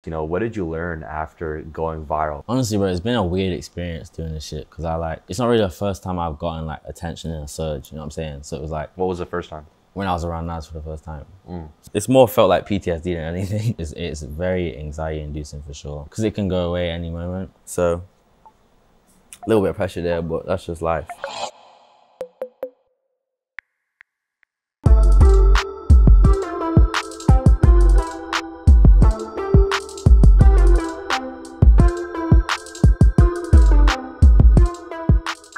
You know, what did you learn after going viral? Honestly, bro, it's been a weird experience doing this shit because it's not really the first time I've gotten like attention in a surge, you know what I'm saying? So it was like, What was the first time? when I was around Nas for the first time. It's more felt like PTSD than anything. It's very anxiety inducing for sure because it can go away any moment. So a little bit of pressure there, but that's just life.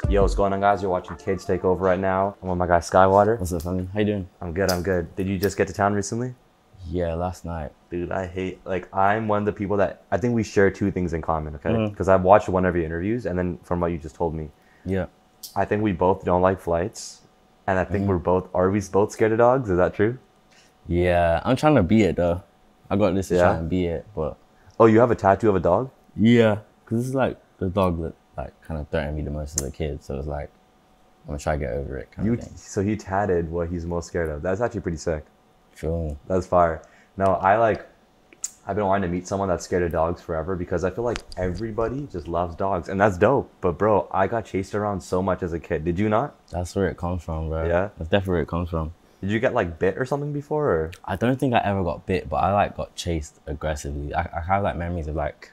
Yo, what's going on, guys? You're watching Kids Take Over right now. I'm with my guy Skaiwater. What's up, family? How you doing? I'm good, I'm good. Did you just get to town recently? Yeah, last night. Dude, I'm one of the people that, I think we share two things in common, okay? Because I've watched one of your interviews, and then from what you just told me, Yeah. I think we both don't like flights. And I think are we both scared of dogs? Is that true? Yeah, I'm trying to be it though. I got this to Yeah? try and be it, but Oh, you have a tattoo of a dog? yeah, because this is like the dog that like kind of threatened me the most as a kid. So it's like, I'm gonna try to get over it kind of thing. So he tatted what he's most scared of. That's actually pretty sick. Feel me? That's fire. No, I've been wanting to meet someone that's scared of dogs forever because I feel like everybody just loves dogs, and that's dope. But bro, I got chased around so much as a kid. Did you not? That's where it comes from, bro. Yeah? That's definitely where it comes from. Did you get like bit or something before? Or? I don't think I ever got bit, but I like got chased aggressively. I have like memories of like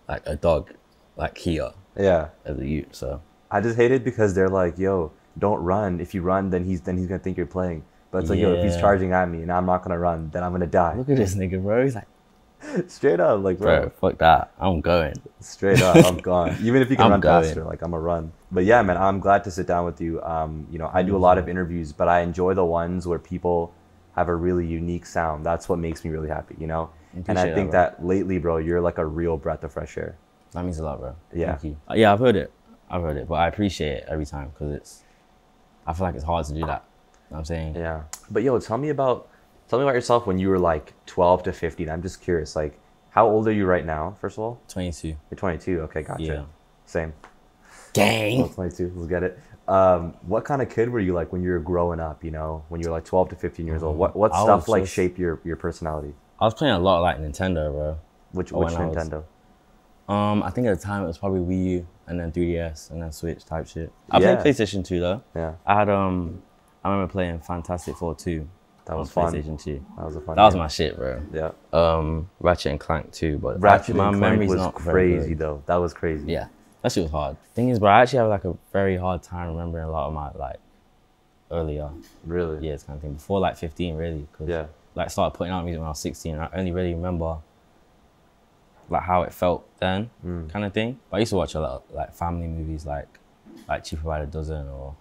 a dog like here Yeah. as a youth. So I just hate it because they're like, yo, don't run. If you run, then he's gonna think you're playing. But it's like, yo, if he's Yeah. charging at me and I'm not gonna run, then I'm gonna die. look at this nigga, bro. He's like, Straight up, like, bro, bro. fuck that. I'm going. Straight up, I'm gone. Even if you can I'm run going. faster, like I'm a run. But yeah, man, I'm glad to sit down with you. You know, I do a lot of interviews, but I enjoy the ones where people have a really unique sound. That's what makes me really happy, you know? And I Appreciate think that, that lately, bro, you're like a real breath of fresh air. That means a lot, bro. Yeah. Thank you. Yeah, I've heard it, but I appreciate it every time because I feel like it's hard to do that. You know what I'm saying? Yeah. But yo, tell me about yourself when you were like 12 to 15. I'm just curious, like, how old are you right now, first of all? 22. You're 22. Okay, gotcha. Yeah. Same. Gang. Oh, 22. Let's get it. What kind of kid were you like when you were growing up, you know, when you were like 12 to 15 years old? What I stuff was like just- shaped your personality? I was playing a lot of like Nintendo, bro. Which when I was- Nintendo? I think at the time it was probably Wii U and then 3DS and then Switch type shit. I Yeah. played PlayStation 2 though. Yeah. I had I remember playing Fantastic Four 2. That was on fun. PlayStation 2. That was a fun That was game. my shit, bro. Yeah. Ratchet and Clank too, but Ratchet my and Clank memory's was not very crazy good. though. That was crazy. Yeah, that shit was hard. Thing is, bro, I actually have like a very hard time remembering a lot of my like earlier Really? years kind of thing. Before like 15, really. Cause, Yeah. like started putting out music when I was 16. I only really remember like how it felt then, kind of thing. But I used to watch a lot of like family movies, like Cheaper by the Dozen or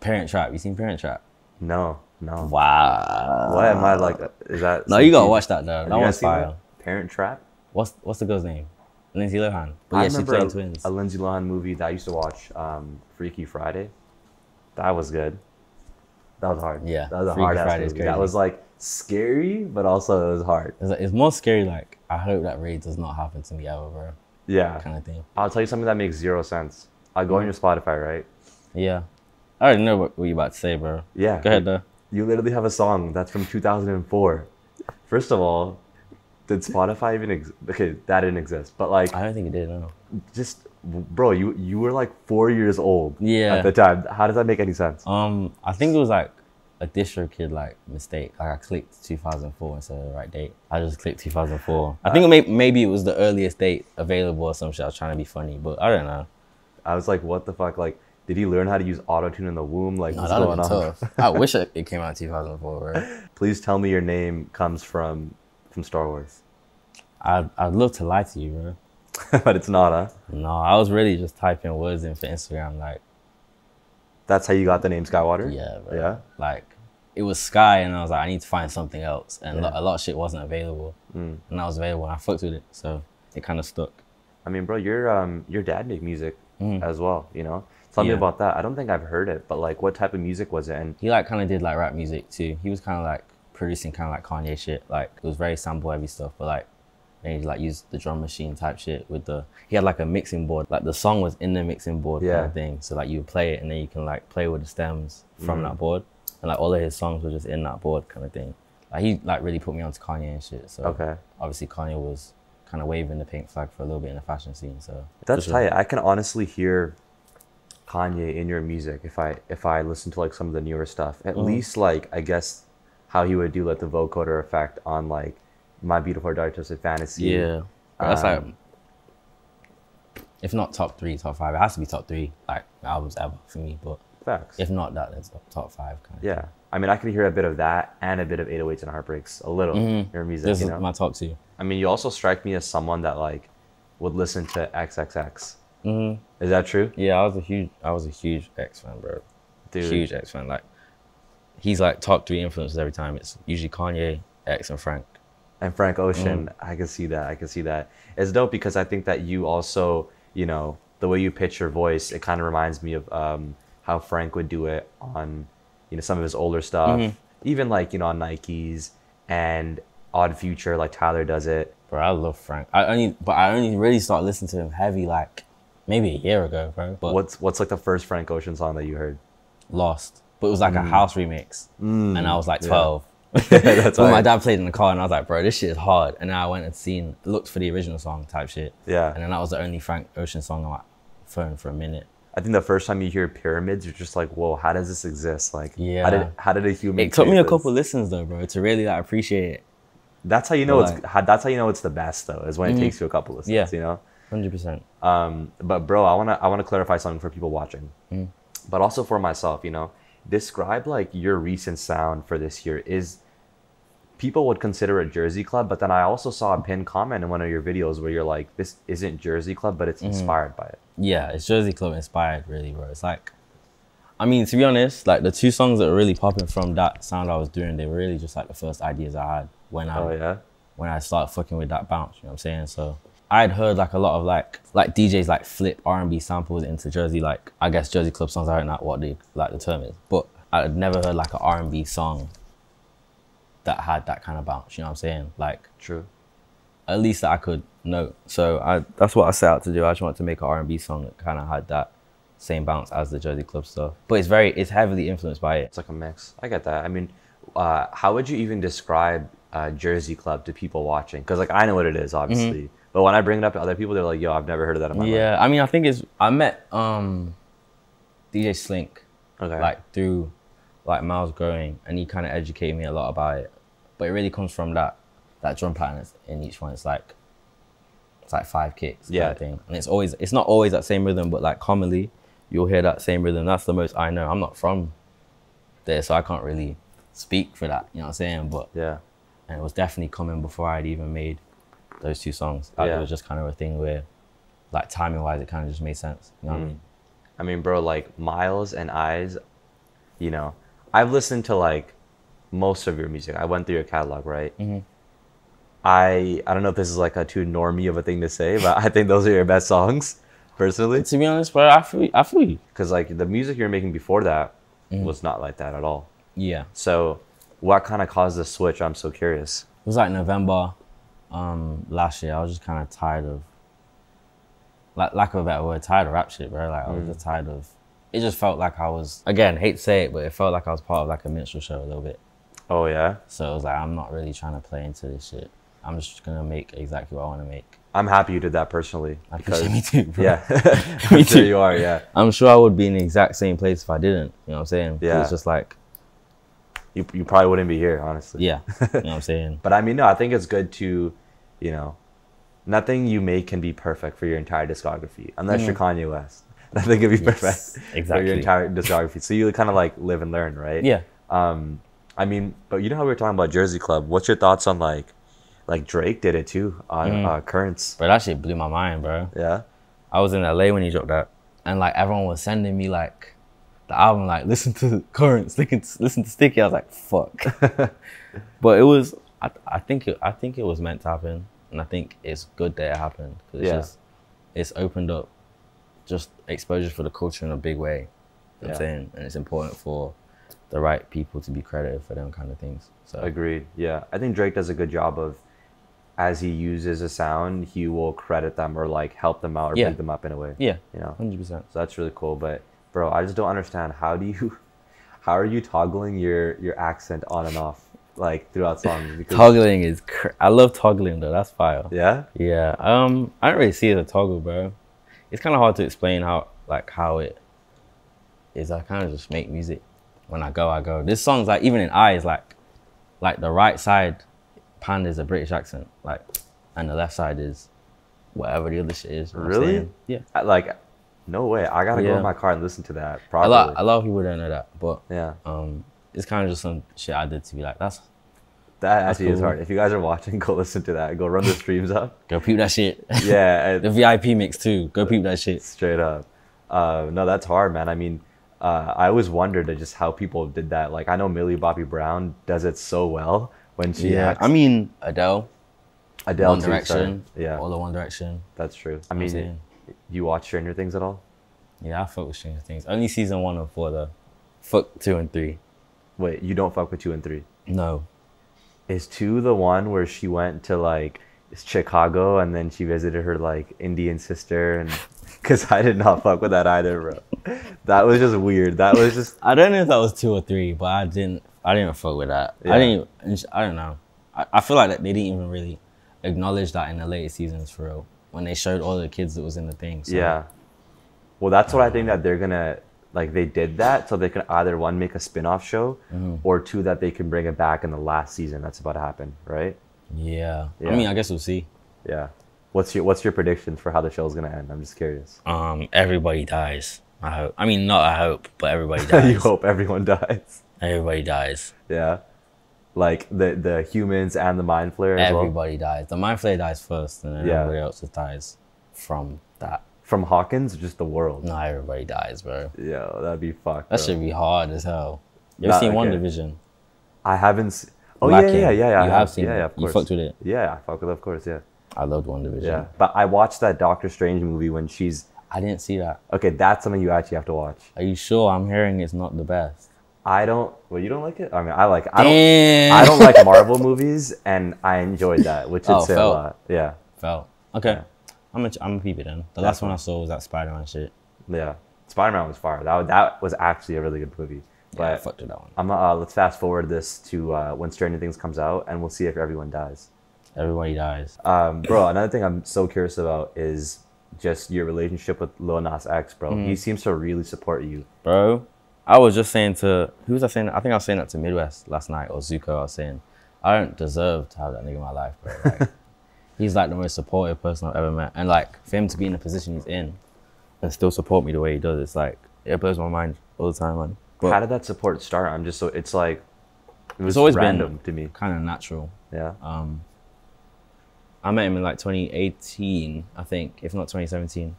Parent Trap. You seen Parent Trap? No. No. Wow. Why am I like? Is that? No, you gotta watch that though. Have That you one's guys seen fire. that? Parent Trap. What's the girl's name? Lindsay Lohan. But I yeah, she remember played twins. a Lindsay Lohan movie that I used to watch, Freaky Friday. That was good. That was hard. Yeah, That was a Freaky hard ass Friday is movie. That crazy. was like scary, but also it was hard. It's more scary. Like I hope that raid does not happen to me ever, bro. Yeah. Kind of thing. I'll tell you something that makes zero sense. I go on your Spotify, right? Yeah. I already know what you're about to say, bro. Yeah. Go ahead though. You literally have a song that's from 2004. First of all, did Spotify even exist? Okay, that didn't exist. But like, I don't think it did. No. just, bro, you were like 4 years old Yeah. at the time. How does that make any sense? I think it was like a DistroKid like mistake. Like I clicked 2004 instead of the right date. I just clicked 2004. I think maybe it was the earliest date available or some shit. I was trying to be funny, but I don't know. I was like, what the fuck? Like, did he learn how to use autotune in the womb? Like, No, what's that'd going have on? been tough. I wish it came out in 2004, bro. Please tell me your name comes from Star Wars. I'd love to lie to you, bro. But it's not, huh? No, I was really just typing words in for Instagram, like, That's how you got the name Skaiwater? yeah, bro. Yeah? Like, it was Sky, and I was like, I need to find something else. And Yeah. a lot of shit wasn't available. And that was available, and I fucked with it. So it kind of stuck. I mean, bro, your dad made music as well, you know? Tell me Yeah. about that. I don't think I've heard it, but like, what type of music was it? And He like kind of did like rap music too. He was kind of like producing kind of like Kanye shit. Like it was very sample heavy stuff, but like then he like used the drum machine type shit with he had like a mixing board. Like the song was in the mixing board kind Yeah. of thing. So like you would play it and then you can like play with the stems from that board. And like all of his songs were just in that board kind of thing. Like he like really put me onto Kanye and shit. So Okay. obviously Kanye was kind of waving the pink flag for a little bit in the fashion scene. So That's tight. I can honestly hear Kanye in your music if I listen to like some of the newer stuff. At least like I guess how he would do like the vocoder effect on like My Beautiful Dark Twisted Fantasy. Yeah. That's like, if not top 3, top 5, it has to be top 3 like albums ever for me. But Facts. if not that, then top 5 kind of. Yeah. I mean, I can hear a bit of that and a bit of 808s and Heartbreaks, a little in your music. This you is know? my top 2. I mean, you also strike me as someone that like would listen to XXX. Is that true? Yeah, I was a huge X fan, bro. Dude. Huge X fan. Like, he's like top 3 influences every time. It's usually Kanye, X, and Frank. And Frank Ocean, I can see that. I can see that. It's dope because I think that you also, you know, the way you pitch your voice, it kind of reminds me of how Frank would do it on, you know, some of his older stuff. Even like, you know, on Nikes and Odd Future, like Tyler does it. Bro, I love Frank. I only really started listening to him heavy like maybe a year ago, bro. But What's like the first Frank Ocean song that you heard? Lost. But it was like a house remix. And I was like 12. That's When right. my dad played in the car and I was like, bro, this shit is hard. And then I went and looked for the original song type shit. Yeah. And then that was the only Frank Ocean song on my phone for a minute. I think the first time you hear Pyramids, you're just like, whoa, how does this exist? Like, Yeah. how did a human? It took me create a this? couple listens though, bro, to really like appreciate it. That's how you know But, that's how you know it's the best though, is when it takes you a couple listens. Yeah. You know. 100%. But bro, I wanna clarify something for people watching, but also for myself. You know, describe like your recent sound for this year. Is people would consider it Jersey Club, but then I also saw a pinned comment in one of your videos where you're like, this isn't Jersey Club, but it's inspired by it. Yeah, it's Jersey Club inspired, really, bro. It's like, I mean, to be honest, like the 2 songs that were really popping from that sound I was doing, they were really just like the first ideas I had when I started fucking with that bounce. You know what I'm saying? So I'd heard like a lot of like DJs like flip R&B samples into Jersey, like I guess Jersey Club songs. I don't know what the term is, but I'd never heard like an R&B song that had that kind of bounce. You know what I'm saying? Like, True. at least that I could note. So that's what I set out to do. I just wanted to make an R&B song that kind of had that same bounce as the Jersey Club stuff, but it's heavily influenced by it. It's like a mix. I get that. I mean, how would you even describe Jersey Club to people watching? Because like I know what it is, obviously, but when I bring it up to other people, they're like, "Yo, I've never heard of that in my life." Yeah, I mean, I think I met DJ Slink like through like Miles Growing, and he kind of educated me a lot about it. But it really comes from that drum pattern in each one. It's like 5 kicks kind of thing, and it's not always that same rhythm, but like commonly you'll hear that same rhythm. That's the most I know. I'm not from there, so I can't really speak for that. You know what I'm saying? But Yeah. and it was definitely coming before I'd even made those 2 songs. It was just kind of a thing where, like timing wise, it kind of just made sense. You know what I mean? I mean, bro, like Miles and Eyes, you know, I've listened to like most of your music. I went through your catalog, right? I don't know if this is like a too normie of a thing to say, but I think those are your best songs, personally. To be honest, bro, I feel you. Because like the music you were making before that was not like that at all. Yeah. So what kind of caused the switch? I'm so curious. It was like November last year. I was just kind of tired of, like, lack of a better word, tired of rap shit, bro. Like, I was just tired of, it just felt like I was, again, hate to say it, but it felt like I was part of like a minstrel show a little bit. Oh, yeah? So it was like, I'm not really trying to play into this shit. I'm just going to make exactly what I want to make. I'm happy you did that personally. I appreciate me too, bro. Yeah. Me Sure too. you are, yeah. I'm sure I would be in the exact same place if I didn't. You know what I'm saying? Yeah. It's just like, You probably wouldn't be here, honestly. yeah. You know what I'm saying? But I mean, no, I think it's good to, you know, nothing you make can be perfect for your entire discography, unless you're Kanye West. Nothing can be perfect for exactly. your entire discography. So you kind of like live and learn, right? Yeah. I mean, but you know how we were talking about Jersey Club? What's your thoughts on like Drake did it too on Currents? Bro, that shit blew my mind, bro. Yeah. I was in LA when he dropped that, and like everyone was sending me like the album, like listen to Currents, listen to Sticky. I was like, fuck. But it was, I think it was meant to happen, and I think it's good that it happened because it's opened up just exposure for the culture in a big way. You know what I'm saying? And it's important for the right people to be credited for them kind of things. So Agreed. Yeah, I think Drake does a good job of, as he uses a sound, he will credit them or like help them out or big them up in a way. Yeah, you know, 100%. So that's really cool. But bro, I just don't understand how are you toggling your accent on and off? like throughout songs? Because, Toggling is I love toggling though. That's fire. yeah. Yeah. I don't really see it as a toggle, bro. It's kind of hard to explain how it is. I kind of just make music. When I go. This song's like, even in eyes, like the right side pan is a British accent, like, and the left side is whatever the other shit is. You know Really? Yeah. Like, no way. I gotta go in my car and listen to that A properly. lot of people don't know that, but Yeah. it's kind of just some shit I did to be like, that Actually is cool. hard. If you guys are watching, go listen to that. Go run the streams up. Go peep that shit. Yeah. The VIP mix too. Go peep that shit. Straight up. No, that's hard, man. I mean, I always wondered just how people did that. Like, I know Millie Bobby Brown does it so well when she acts. I mean, Adele One too, Direction. Yeah. All the One Direction. That's true. I I'm mean, saying. you watch Stranger Things at all? Yeah, I fuck with Stranger Things. Only season 1 and 4 though. Fuck 2 and 3. Wait, you don't fuck with 2 and 3? No. Is 2 the one where she went to like Chicago and then she visited her like Indian sister? And because I did not fuck with that either, bro. That was just weird. That was just. I don't know if that was 2 or 3, but I didn't fuck with that. Yeah. I don't know. I feel like that they didn't even really acknowledge that in the later seasons for real. When they showed all the kids that was in the thing. So. Yeah. Well, that's what I think that they're gonna like. They did that so they can either 1 make a spin-off show, or 2 that they can bring it back in the last season. That's about to happen, right? Yeah. Yeah. I mean, I guess we'll see. Yeah. What's your prediction for how the show's gonna end? I'm just curious. Everybody dies. I hope. I mean, not I hope, but everybody dies. You hope everyone dies. Everybody dies. Yeah. Like the humans and the Mind Flayer as well. Everybody dies. The Mind Flayer dies first, and then everybody else just dies from that. From Hawkins, or just the world? No, everybody dies, bro. Yeah, that'd be fucked. That should be hard as hell. You ever seen WandaVision? I haven't. Oh Black yeah. You have seen it. Yeah, of course. You fucked with it. Yeah, I fuck with it, of course. Yeah. I loved WandaVision. Yeah, but I watched that Doctor Strange movie when she's. I didn't see that. Okay, that's something you actually have to watch. Are you sure? I'm hearing it's not the best. I don't. Well, you don't like it? I mean, I like it. I don't like Marvel movies, and I enjoyed that, which would say a lot. Yeah. Felt. Okay. Yeah. I'm gonna peep it then. The last one I saw was that Spider-Man shit. Yeah. Spider-Man was fire. That was actually a really good movie. But Yeah, I fucked with that one. let's fast forward this to when Stranger Things comes out, and we'll see if everyone dies. Everybody dies. Bro, another thing I'm so curious about is just your relationship with Lil Nas X, bro. He seems to really support you. Bro, I was just saying to, who was I saying? I think I was saying that to Midwest last night, or Zuko. I was saying, I don't deserve to have that nigga in my life, bro. Like, he's like the most supportive person I've ever met. And like, for him to be in the position he's in and still support me the way he does, it's like, it blows my mind all the time, man. But how did that support start? I'm just so, it's like, it was always random been to me. kind of natural. Yeah. I met him in like 2018, I think, if not 2017.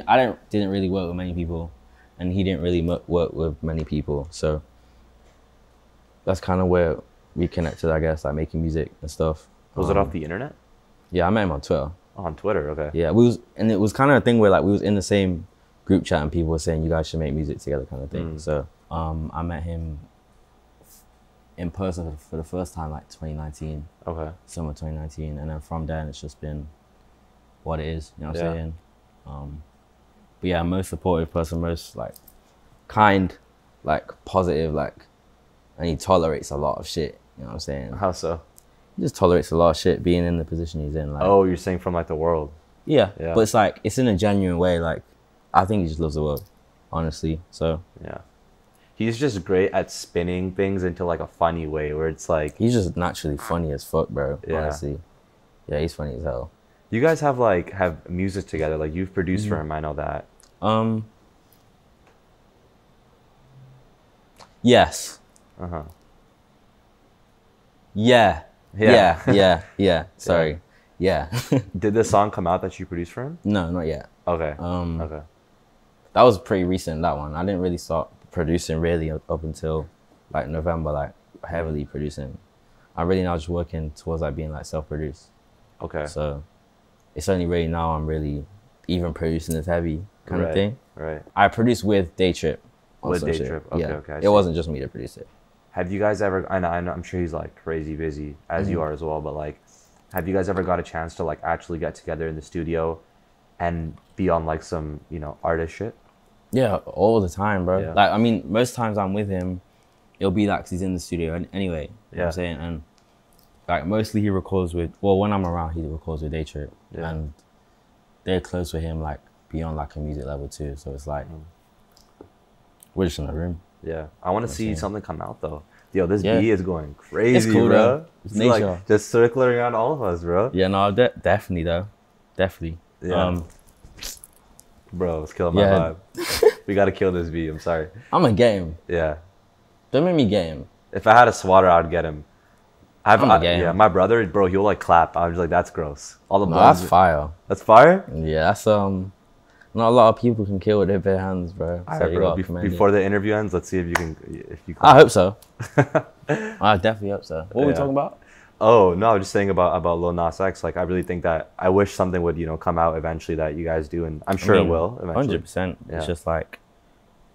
I didn't really work with many people, and he didn't really work with many people. So that's kind of where we connected, I guess, like making music and stuff. Was it off the internet? Yeah, I met him on Twitter. On Twitter, okay. Yeah, and it was kind of a thing where like we was in the same group chat and people were saying you guys should make music together, kind of thing. So I met him in person for the first time like 2019. Okay. Summer 2019, and then from then it's just been what it is. You know what I'm saying? But yeah, most supportive person, most like kind, like positive, like, and he tolerates a lot of shit. You know what I'm saying? How so? He just tolerates a lot of shit being in the position he's in. Like, Oh, you're saying from like the world. yeah, Yeah. but it's like it's in a genuine way. Like, I think he just loves the world, honestly. So Yeah. He's just great at spinning things into like a funny way where it's like. he's just naturally funny as fuck, bro. Yeah. Honestly, yeah, he's funny as hell. You guys have music together. Like you've produced for him. I know that. Yes. Uh-huh. Yeah. Yeah. Yeah. Sorry. Yeah. Did this song come out that you produced for him? No, not yet. Okay. Okay. That was pretty recent, that one. I didn't really start producing really up until like November, like heavily producing. I'm really now just working towards like being like self-produced. Okay. So it's only really now I'm really even producing this heavy kind of thing. Right. I produced with DayTrip. With DayTrip. Okay, yeah. okay. I It see. wasn't just me to produce it. Have you guys ever? I know. I'm sure he's like crazy busy as you are as well. But like, have you guys ever got a chance to like actually get together in the studio, and be on like some artist shit? Yeah, all the time, bro. Yeah. Like, I mean, most times I'm with him, it'll be like 'cause he's in the studio anyway. You know what I'm saying? And like mostly he records with, well, when I'm around, he records with Daytrip, and they're close with him, like beyond like a music level too. So it's like we're just in the room. Yeah, I want to see something come out though. Yo, this bee is going crazy, it's cool, bro. It's nature. Like just circling around all of us, bro. Yeah, no, definitely though, definitely. Yeah. Bro, it's killing my vibe. We gotta kill this bee. I'm sorry. I'm gonna get him. Yeah. Don't make me get him. If I had a swatter, I'd get him. Yeah, my brother, bro, he'll like clap. I was like, that's gross. All the that's fire. That's fire? Yeah, that's not a lot of people can kill with their bare hands, bro. All right, bro. Before the interview ends, let's see if you can. I hope so. I definitely hope so. What were we talking about? Oh no, I was just saying about Lil Nas X. Like, I really think that I wish something would come out eventually that you guys do, and I'm sure it will eventually. 100%. It's just like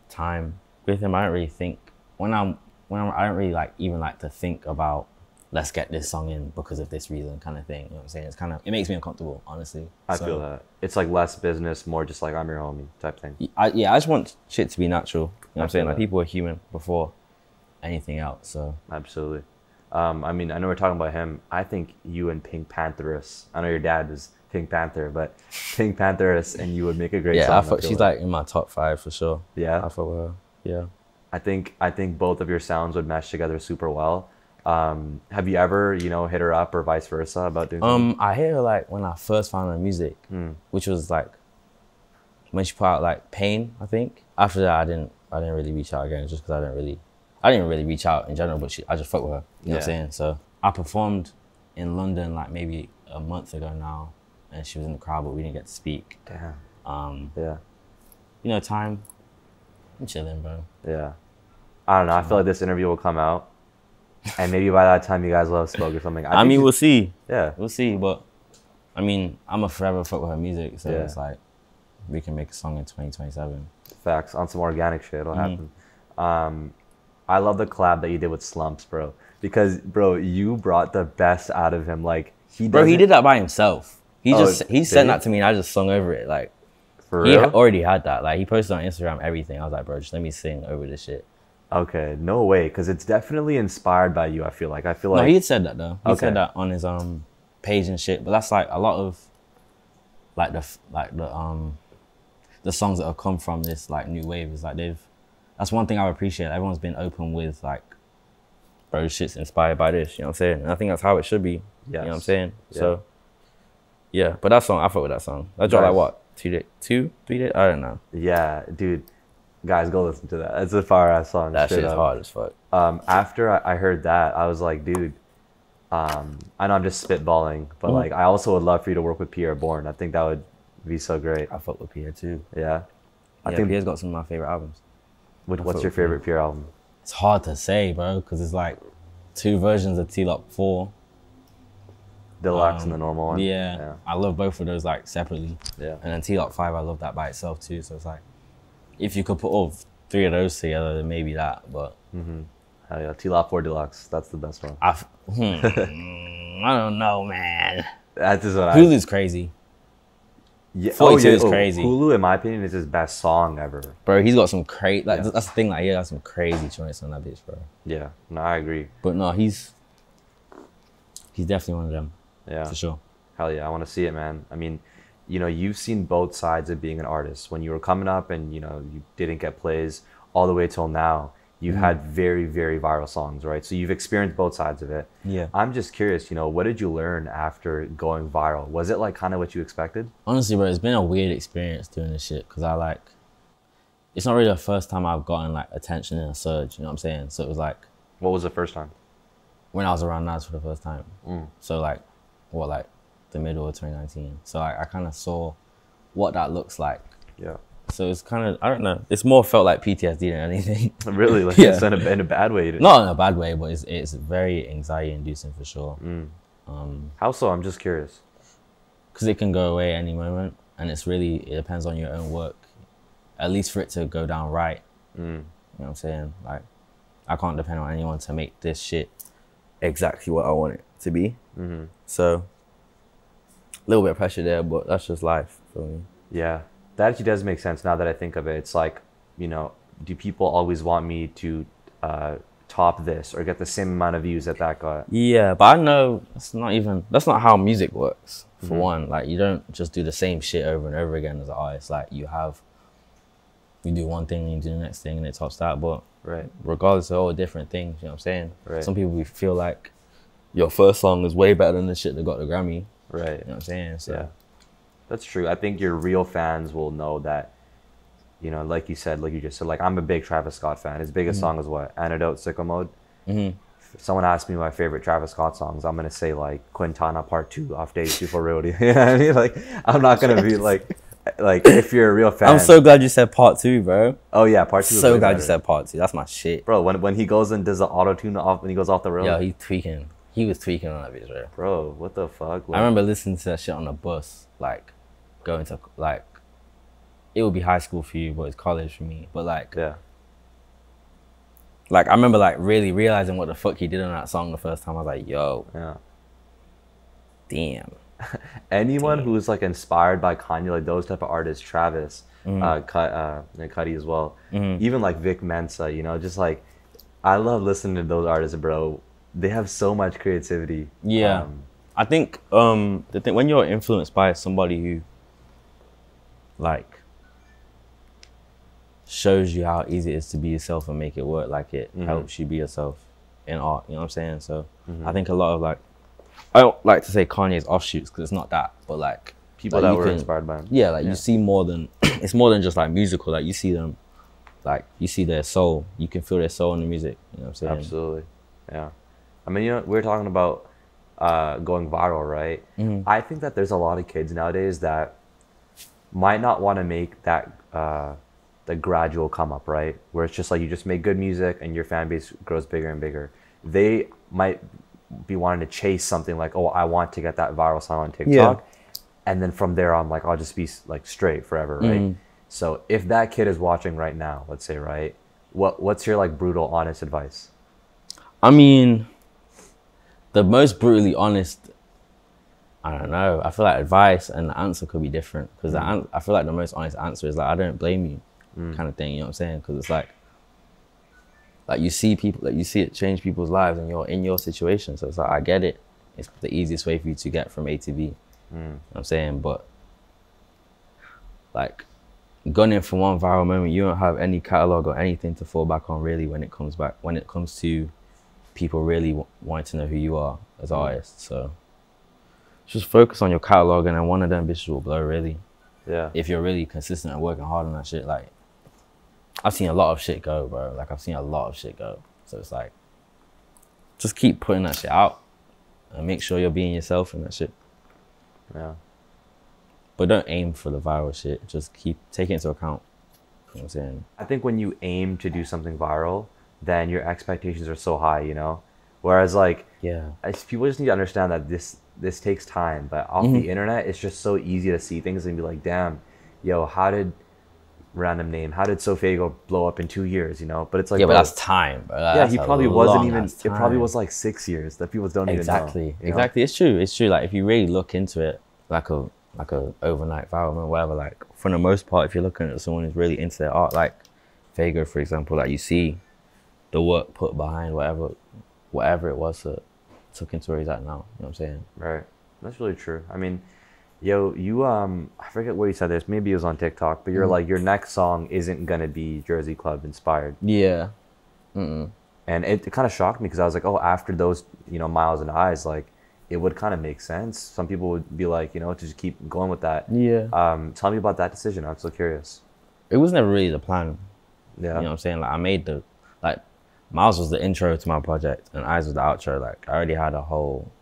time with him. I don't really think when I don't really like even like to think about let's get this song in because of this reason kind of thing. You know what I'm saying? It's kind of, it makes me uncomfortable, honestly. I feel that. It's like less business, more just like I'm your homie type thing. I just want shit to be natural. You know what I'm saying? Like people are human before anything else, so. Absolutely. I mean, I know we're talking about him. I think you and PinkPantheress, I know your dad is Pink Panther, but PinkPantheress and you would make a great song. Yeah, she's like in my top 5 for sure. Yeah? I fuck with her, yeah. I think both of your sounds would mesh together super well. Have you ever, hit her up or vice versa about doing something? I hit her like when I first found her music, which was like when she put out like Pain, I think. After that, I didn't really reach out again just because I didn't really reach out in general, but I just fucked with her. You know what I'm saying? So I performed in London like maybe a month ago now, and she was in the crowd, but we didn't get to speak. Damn. Yeah. Time. I'm chilling, bro. Yeah. I don't know. I feel like this interview will come out, and maybe by that time you guys will have spoke or something. I mean, we'll see. Yeah. We'll see, but I mean, I'm a forever fuck with her music, so it's like we can make a song in 2027. Facts. On some organic shit, it'll happen. I love the collab that you did with Slumps, bro. Because, bro, you brought the best out of him. Like he did that by himself. He sent that to me and I just sung over it. Like for real? He already had that. Like he posted on Instagram everything. I was like, bro, just let me sing over this shit. Okay, no way, because it's definitely inspired by you. I feel like no, he had said that though. He said that on his page and shit. But that's like a lot of like the songs that have come from this like new wave is like that's one thing I appreciate. Everyone's been open with like, bro, shit's inspired by this, you know what I'm saying? And I think that's how it should be. You know what I'm saying? Yeah. So yeah, but that song, I fuck with that song. That dropped like what? 3 days? I don't know. Yeah, dude. Guys, go listen to that. It's a fire ass song. That shit is hard as fuck. After I heard that, I was like, dude, I know I'm just spitballing, but like I also would love for you to work with Pierre Bourne. I think that would be so great. I fuck with Pierre too. Yeah. I think Pierre's got some of my favorite albums. What's your favorite Pierre album? It's hard to say, bro, because it's like 2 versions of T-Lock 4. Deluxe and the normal one. Yeah. I love both of those like separately. Yeah. And then T-Lock 5, I love that by itself too. So it's like, if you could put all 3 of those together, then maybe that, but. Hell yeah, T-Lock 4 Deluxe. That's the best one. I don't know, man. That's just what Hulu's crazy. Yeah. 42 is crazy. Hulu, in my opinion, is his best song ever. Bro, he's got some crazy, like, that's the thing, like, he got some crazy choice on that bitch, bro. Yeah, no, I agree. But no, he's definitely one of them. Yeah. For sure. Hell yeah, I want to see it, man. I mean, you've seen both sides of being an artist. When you were coming up and, you didn't get plays all the way till now, you've had very, very viral songs, right? So you've experienced both sides of it. Yeah. I'm just curious, what did you learn after going viral? Was it like kind of what you expected? Honestly, bro, it's been a weird experience doing this shit because it's not really the first time I've gotten like attention in a surge, you know what I'm saying? So it was like. What was the first time? When I was around Nas for the first time. So like, the middle of 2019. So like, I kind of saw what that looks like. Yeah. So it's kind of, I don't know. It's more felt like PTSD than anything. Really? Like it's in a bad way? Not in a bad way, but it's very anxiety inducing for sure. How so? I'm just curious. Because it can go away any moment. And it depends on your own work. At least for it to go down right. You know what I'm saying? Like, I can't depend on anyone to make this shit exactly what I want it to be. So, a little bit of pressure there, but that's just life for me. Yeah. That actually does make sense now that I think of it. It's like, do people always want me to top this or get the same amount of views that got. Yeah, but I know that's not how music works. For one, like you don't just do the same shit over and over again as an artist. Like you do one thing and you do the next thing and it tops that. But regardless, they're all different things. You know what I'm saying? Right. Some people feel like your first song is way better than the shit that got the Grammy. Right. You know what I'm saying? So. Yeah, that's true. I think your real fans will know that. You know, like you just said, like I'm a big Travis Scott fan. His biggest song is what? Antidote, Sicko Mode. If someone asks me my favorite Travis Scott songs, I'm gonna say like Quintana Part 2 off Days Before Real. You know what I mean? Like I'm not gonna be like if you're a real fan. I'm so glad you said Part 2, bro. Oh yeah, Part 2. So glad you said Part 2. That's my shit, bro. When he goes and does the auto tune off when he goes off the rail. Yeah, he's tweaking. He was tweaking on that bitch, bro. Bro, what the fuck? Like, I remember listening to that shit on the bus, like going to like. It would be high school for you, but it's college for me. But like, yeah. Like I remember like really realizing what the fuck he did on that song the first time. I was like, yo. Yeah. Damn. Anyone who's like inspired by Kanye, like those type of artists, Travis, Cudi as well. Even like Vic Mensa, you know, just like, I love listening to those artists, bro. They have so much creativity. Yeah. I think the thing when you're influenced by somebody who like shows you how easy it is to be yourself and make it work, like it helps you be yourself in art, you know what I'm saying? So I think a lot of like, I don't like to say Kanye's offshoots because it's not that, but like people that were inspired by him. Yeah, like you see more than, it's more than just like musical, like you see them, like you see their soul, you can feel their soul in the music, you know what I'm saying? Absolutely, yeah. I mean, you know, we're talking about going viral, right? I think that there's a lot of kids nowadays that might not want to make that the gradual come up, right? Where it's just like you just make good music and your fan base grows bigger and bigger. They might be wanting to chase something like, oh, I want to get that viral song on TikTok. And then from there on, like, I'll just be like straight forever, right? So if that kid is watching right now, let's say, right? What's your like brutal, honest advice? I mean, the most brutally honest, I don't know. I feel like advice and the answer could be different because I feel like the most honest answer is like, I don't blame you kind of thing. You know what I'm saying? Because it's like you see people, like you see it change people's lives and you're in your situation. So it's like, I get it. It's the easiest way for you to get from A to B. You know what I'm saying? But like gunning for one viral moment, you don't have any catalog or anything to fall back on really when it comes to people really wanting to know who you are as artists. So just focus on your catalog and then one of them bitches will blow really. Yeah. If you're really consistent and working hard on that shit. Like I've seen a lot of shit go, bro. Like I've seen a lot of shit go. So it's like, just keep putting that shit out and make sure you're being yourself in that shit. Yeah. But don't aim for the viral shit. Just keep taking it into account. You know what I'm saying? I think when you aim to do something viral, then your expectations are so high, you know? Whereas like, people just need to understand that this takes time, but off the internet, it's just so easy to see things and be like, damn, yo, how did Sofiego blow up in 2 years, you know? But it's like, yeah, but that's time, bro. He probably wasn't even, it probably was like 6 years that people don't even know. Exactly. It's true. Like if you really look into it, like a overnight viral moment, whatever, like for the most part, if you're looking at someone who's really into their art, like Fago, for example, like you see the work put behind whatever it was that took him to where he's at now. You know what I'm saying? Right. That's really true. I mean, yo, you I forget where you said this. Maybe it was on TikTok, but you're like, your next song isn't gonna be Jersey Club inspired. Yeah. And it kind of shocked me because I was like, oh, after those, you know, Miles and Eyes, like it would kind of make sense. Some people would be like, you know, to just keep going with that. Yeah. Tell me about that decision. I'm so curious. It was never really the plan. Yeah. You know what I'm saying? Like I made Miles was the intro to my project and Eyes was the outro. Like I already had a whole,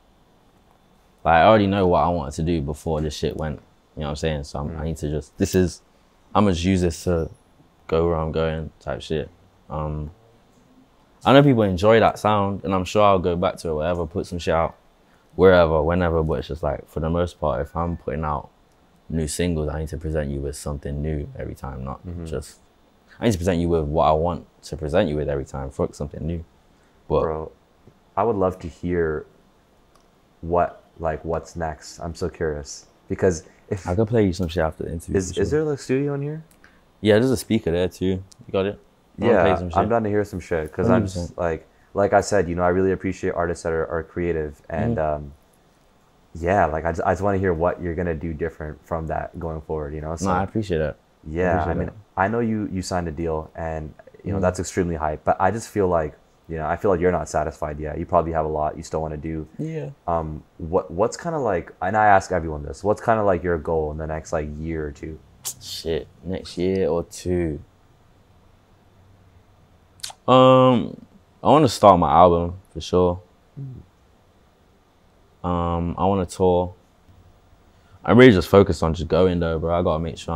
like I already know what I wanted to do before this shit went. You know what I'm saying? So I need to just, I'm gonna use this to go where I'm going type shit. I know people enjoy that sound and I'm sure I'll go back to it, whatever, put some shit out wherever, whenever, but it's just like, for the most part, if I'm putting out new singles, I need to present you with something new every time, not just, I need to present you with what I want to present you with every time, fuck something new. But bro, I would love to hear what's next. I'm so curious because if I could play you some shit after the interview. Is there like studio in here? Yeah, there's a speaker there too. You got it? Yeah, I'm down to hear some shit because I'm just like, like I said, you know, I really appreciate artists that are creative, and yeah, like I just want to hear what you're gonna do different from that going forward, you know. So No, I appreciate that. yeah, I mean, I know you signed a deal, and you know that's extremely hype, but I just feel like, you know, I feel like you're not satisfied yet. You probably have a lot you still want to do. Yeah. What's kind of like, and I ask everyone this, what's kind of like your goal in the next like year or two? Shit, next year or two. I want to start my album for sure. I want to tour. I'm really just focused on just going though, bro. I gotta make sure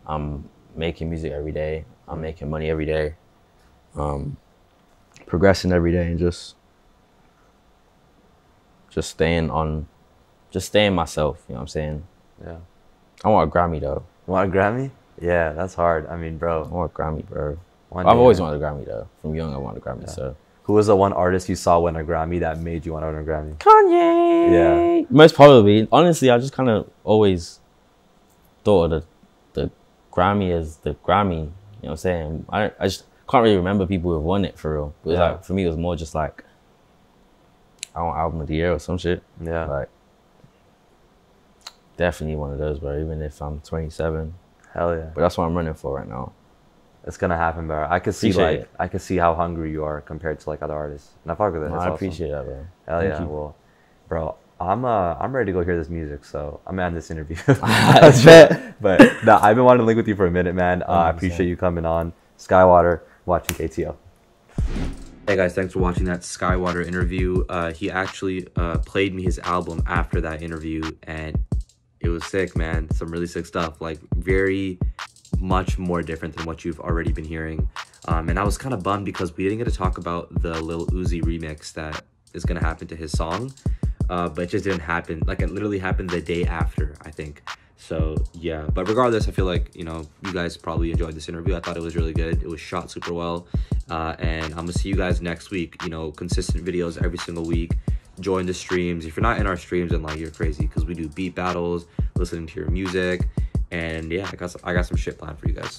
I'm making music every day. I'm making money every day. Progressing every day, and just staying myself. You know what I'm saying? Yeah. I want a Grammy though. You want a Grammy? Yeah, that's hard. I mean, bro. I want a Grammy, bro. I've always wanted a Grammy though. From young, I wanted a Grammy. Yeah. So. Who was the one artist you saw win a Grammy that made you want to win a Grammy? Kanye. Yeah. Most probably. Honestly, I just kind of always thought of the Grammy as the Grammy. You know what I'm saying? I just can't really remember people who have won it for real. It was like, for me, it was more just like, I want album of the year or some shit. Yeah. Like, definitely one of those, bro. Even if I'm 27. Hell yeah. But that's what I'm running for right now. It's gonna happen, bro. I could see I could see how hungry you are compared to like other artists. And I fuck with it. No, I appreciate that, bro. Hell yeah. Well, bro, I'm ready to go hear this music, so I'm gonna end this interview. But no, I've been wanting to link with you for a minute, man. I appreciate you coming on. Skaiwater, watching KTO. Hey guys, thanks for watching that Skaiwater interview. He actually played me his album after that interview, and it was sick, man. Some really sick stuff. Like very much more different than what you've already been hearing. And I was kind of bummed because we didn't get to talk about the Lil Uzi remix that is going to happen to his song. But it just didn't happen. Like it literally happened the day after, I think. So yeah, but regardless, I feel like, you know, you guys probably enjoyed this interview. I thought it was really good. It was shot super well. And I'm gonna see you guys next week. You know, consistent videos every single week. Join the streams. If you're not in our streams, then like you're crazy, because we do beat battles, listening to your music, and yeah, I got some shit planned for you guys.